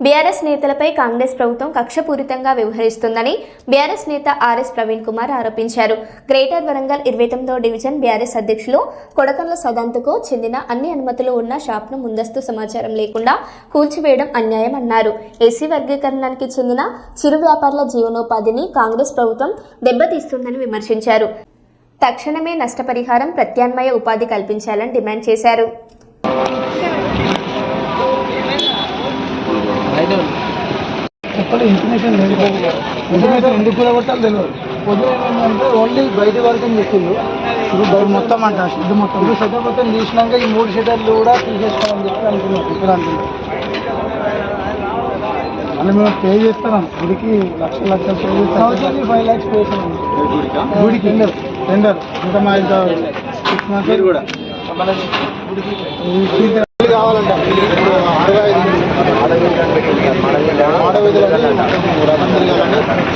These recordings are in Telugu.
బీఆర్ఎస్ నేతలపై కాంగ్రెస్ ప్రభుత్వం కక్షపూరితంగా వ్యవహరిస్తుందని బీఆర్ఎస్ నేత ఆర్ఎస్ ప్రవీణ్ కుమార్ ఆరోపించారు. గ్రేటర్ వరంగల్ 29వ డివిజన్ బీఆర్ఎస్ అధ్యక్షులు కొడకర్ల సదాంతకు చెందిన అన్ని అనుమతులు ఉన్న షాప్ను ముందస్తు సమాచారం లేకుండా కూల్చివేయడం అన్యాయం అన్నారు. ఎస్సీ వర్గీకరణానికి చెందిన చిరు వ్యాపారుల జీవనోపాధిని కాంగ్రెస్ ప్రభుత్వం దెబ్బతీస్తుందని విమర్శించారు. తక్షణమే నష్టపరిహారం, ప్రత్యామ్నాయ ఉపాధి కల్పించాలని డిమాండ్ చేశారు. ఇన్ఫర్మేషన్ ఎందుకు కొట్టాలి తెలియదు. పొద్దున ఏంటంటే ఓన్లీ బయట వరకు చెప్పిండు. ఇప్పుడు మొత్తం అంట ఇది మొత్తం షటర్ మొత్తం తీసినాక ఈ 3 షటర్లు కూడా తీసేసుకోవాలని చెప్పి అనుకున్నాం. ఇప్పుడు అంటున్నాం మళ్ళీ మేము పే చేస్తున్నాం. గుడికి లక్షలు పే చేస్తాం. 5 lakhs పే చేస్తున్నాం గుడికి టెండర్. ఇంకా మా ఇంకా 6 months కూడా కావాలంట.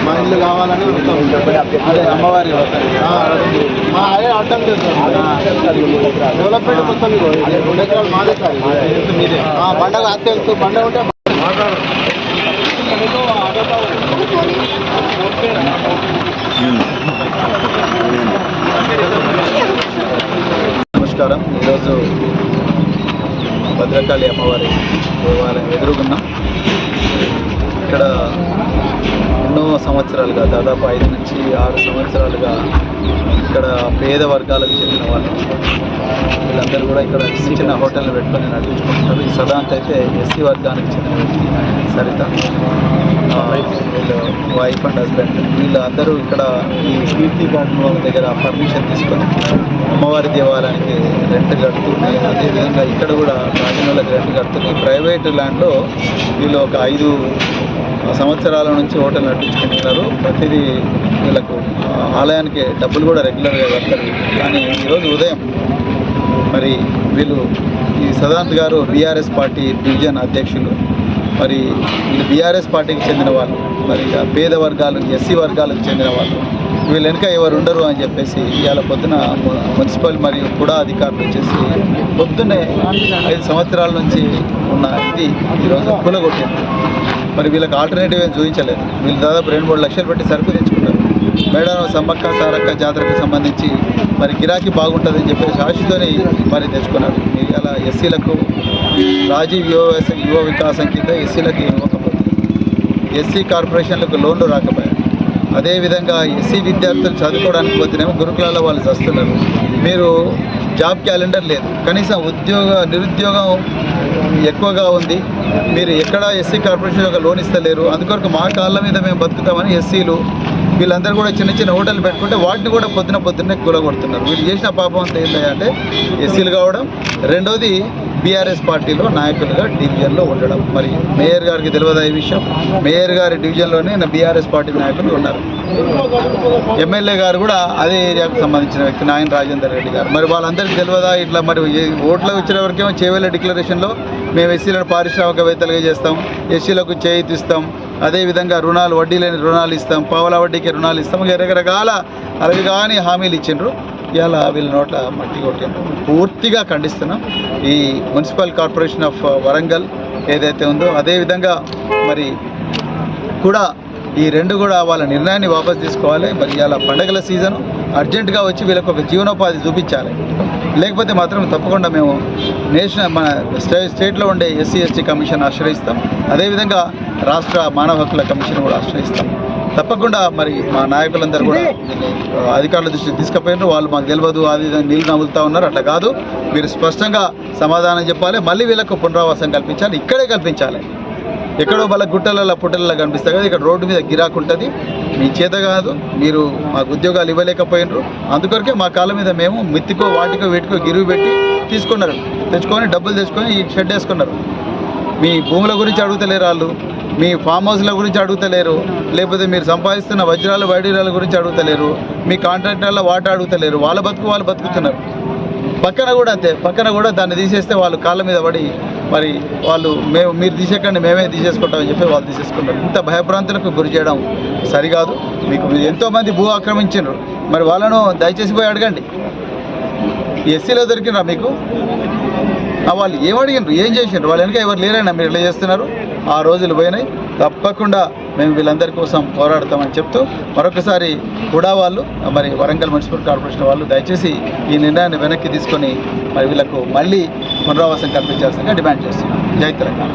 మా ఇల్లు కావాలని అదే అమ్మవారి మా అదే అడ్డం చేస్తాం. డెవలప్మెంట్ మొత్తం 2 ఎకరాలు మాదే సార్. మీదే బండ తెలుసు. బండ ఉంటే నమస్కారం. ఈరోజు భద్రకాళి అమ్మవారి దేవాలయం ఎదురుగున్నాం. ఇక్కడ ఎన్నో సంవత్సరాలుగా, దాదాపు 5 నుంచి 6 సంవత్సరాలుగా ఇక్కడ పేద వర్గాలకు చెందిన వాళ్ళు వీళ్ళందరూ కూడా ఇక్కడ చిన్న చిన్న హోటల్ని పెట్టుకొని నడిపించుకుంటున్నారు. ఈ సదాంత్ అయితే ఎస్సీ వర్గానికి చెందిన వ్యక్తి, సరిత వీళ్ళు వైఫ్ అండ్ హస్బెండ్. వీళ్ళందరూ ఇక్కడ ఈ కీర్తి గార్డెన్ దగ్గర పర్మిషన్ తీసుకొని అమ్మవారి దేవాలయానికి రెంట్ కడుతున్నాయి. అదేవిధంగా ఇక్కడ కూడా రాజనోళ్ళకి రెంట్ కడుతున్నాయి. ప్రైవేట్ ల్యాండ్లో వీళ్ళు ఒక 5 సంవత్సరాల నుంచి హోటల్ నడిపించుకుంటున్నారు. ప్రతిదీ వీళ్ళకు ఆలయానికి డబ్బులు కూడా రెగ్యులర్గా కడతారు. కానీ ఈరోజు ఉదయం మరి వీళ్ళు ఈ సదాంత్ గారు బీఆర్ఎస్ పార్టీ డివిజన్ అధ్యక్షులు. మరి వీళ్ళు బీఆర్ఎస్ పార్టీకి చెందిన వాళ్ళు, మరి పేద వర్గాలు, ఎస్సీ వర్గాలకు చెందిన వాళ్ళు. వీళ్ళు వెనుక ఎవరు ఉండరు అని చెప్పేసి ఇవాళ పొద్దున మున్సిపల్ మరియు కూడా అధికారులు వచ్చేసి పొద్దున్నే 5 సంవత్సరాల నుంచి ఉన్న ఇది ఈరోజు కూలగొట్టింది. మరి వీళ్ళకి ఆల్టర్నేటివ్ ఏం చూపించలేదు. వీళ్ళు దాదాపు 2-3 లక్షలు పెట్టి సరుకు తెచ్చుకుంటారు. మేడం సమ్మక్క సారక్క జాతరకు సంబంధించి మరి గిరాకీ బాగుంటుందని చెప్పేసి ఆశతోని మరి తెచ్చుకున్నారు. ఇలా ఎస్సీలకు రాజీవ్ యువ వికాసం కింద ఎస్సీలకు ఇవ్వకపోతే, ఎస్సీ కార్పొరేషన్లకు లోన్లు రాకపోయాయి. అదేవిధంగా ఎస్సీ విద్యార్థులు చదువుకోవడానికి పోతేనేమో గురుకులాల్లో వాళ్ళు చస్తున్నారు. మీరు జాబ్ క్యాలెండర్ లేదు, కనీసం నిరుద్యోగం ఎక్కువగా ఉంది. మీరు ఎక్కడ ఎస్సీ కార్పొరేషన్ ఒక లోన్ ఇస్తలేరు. అందుకొరకు మా కాళ్ళ మీద మేము బతుకుతామని ఎస్సీలు వీళ్ళందరూ కూడా చిన్న చిన్న హోటల్ పెట్టుకుంటే వాటిని కూడా పొద్దున్నే కూలగొడుతున్నారు. వీళ్ళు చేసిన పాపం అంతా ఏంటంటే ఎస్సీలు కావడం, రెండోది బీఆర్ఎస్ పార్టీలో నాయకులుగా డివిజన్లో ఉండడం. మరి మేయర్ గారికి తెలియదా ఈ విషయం? మేయర్ గారి డివిజన్లోనే బీఆర్ఎస్ పార్టీ నాయకులు ఉన్నారు. ఎమ్మెల్యే గారు కూడా అదే ఏరియాకు సంబంధించిన వ్యక్తి నాయన రాజేందర్ రెడ్డి గారు. మరి వాళ్ళందరికీ తెలియదా ఇట్లా? మరి ఓట్లు వచ్చిన వరకేమో చేవేళ్ళ డిక్లరేషన్లో మేము ఎస్సీలను పారిశ్రామికవేత్తలుగా చేస్తాం, ఎస్సీలకు చేయిస్తాం, అదేవిధంగా రుణాలు, వడ్డీ లేని రుణాలు ఇస్తాం, పావలా వడ్డీకి రుణాలు ఇస్తాం, రకరకాల అవి కానీ హామీలు ఇచ్చిండ్రు. ఇవాళ వీళ్ళ నోట్ల మట్టి కొట్టిండ్రు. పూర్తిగా ఖండిస్తున్నాం. ఈ మున్సిపల్ కార్పొరేషన్ ఆఫ్ వరంగల్ ఏదైతే ఉందో అదేవిధంగా మరి కూడా ఈ 2 కూడా వాళ్ళ నిర్ణయాన్ని వాపసు తీసుకోవాలి. మరి ఇవాళ పండగల సీజన్ అర్జెంటుగా వచ్చి వీళ్ళకి ఒక జీవనోపాధి చూపించాలి. లేకపోతే మాత్రం తప్పకుండా మేము మన స్టేట్లో ఉండే ఎస్సీ ఎస్టీ కమిషన్ ఆశ్రయిస్తాం. అదేవిధంగా రాష్ట్ర మానవ హక్కుల కమిషన్ కూడా ఆశ్రయిస్తాం. తప్పకుండా మరి మా నాయకులందరూ కూడా అధికారుల దృష్టికి తీసుకుపోయినారు. వాళ్ళు మాకు తెలియదు, అది నీళ్ళు నములుతూ ఉన్నారు. అట్లా కాదు, మీరు స్పష్టంగా సమాధానం చెప్పాలి. మళ్ళీ వీళ్ళకు పునరావాసం కల్పించాలి. ఇక్కడే కల్పించాలి. ఎక్కడో వాళ్ళ గుట్టలలో పుట్టలలో కనిపిస్తాయి కదా, ఇక్కడ రోడ్డు మీద గిరాకు ఉంటుంది. మీ చేత కాదు, మీరు మాకు ఉద్యోగాలు ఇవ్వలేకపోయినారు. అందుకొరకే మా కాళ్ళ మీద మేము మిత్తికో వాటికో వీటికో గిరువు పెట్టి తెచ్చుకొని డబ్బులు తెచ్చుకొని ఈ షెడ్ వేసుకున్నారు. మీ భూముల గురించి అడుగుతలేరు వాళ్ళు, మీ ఫామ్ హౌస్ల గురించి అడుగుతలేరు, లేకపోతే మీరు సంపాదిస్తున్న వజ్రాలు వైడూర్యాల గురించి అడుగుతలేరు, మీ కాంట్రాక్టర్ల వాటా అడుగుతలేరు. వాళ్ళ బతుకు వాళ్ళు బతుకుతున్నారు. పక్కన కూడా అంతే, పక్కన కూడా దాన్ని తీసేస్తే వాళ్ళు కాళ్ళ మీద పడి మరి వాళ్ళు మీరు తీసేకండి మేమే తీసేసుకుంటామని చెప్పి వాళ్ళు తీసేసుకుంటారు. ఇంత భయభ్రాంతులకు గురి చేయడం సరికాదు. మీకు ఎంతోమంది భూ ఆక్రమించారు. మరి వాళ్ళను దయచేసి పోయి అడగండి. ఎస్సీలో దొరికినరా మీకు? వాళ్ళు ఏమడిగినారు, ఏం చేసిండ్రు, వాళ్ళు వెనక ఎవరు లేరైనా మీరు ఎట్లా చేస్తున్నారు? ఆ రోజులు పోయినాయి. తప్పకుండా మేము వీళ్ళందరి కోసం పోరాడతామని చెప్తూ మరొకసారి కూడా వాళ్ళు మరి వరంగల్ మున్సిపల్ కార్పొరేషన్ వాళ్ళు దయచేసి ఈ నిర్ణయాన్ని వెనక్కి తీసుకొని మరి వీళ్ళకు మళ్ళీ పునరావాసం కల్పించాల్సిందిగా డిమాండ్ చేస్తున్నాం. జై తెలంగాణ.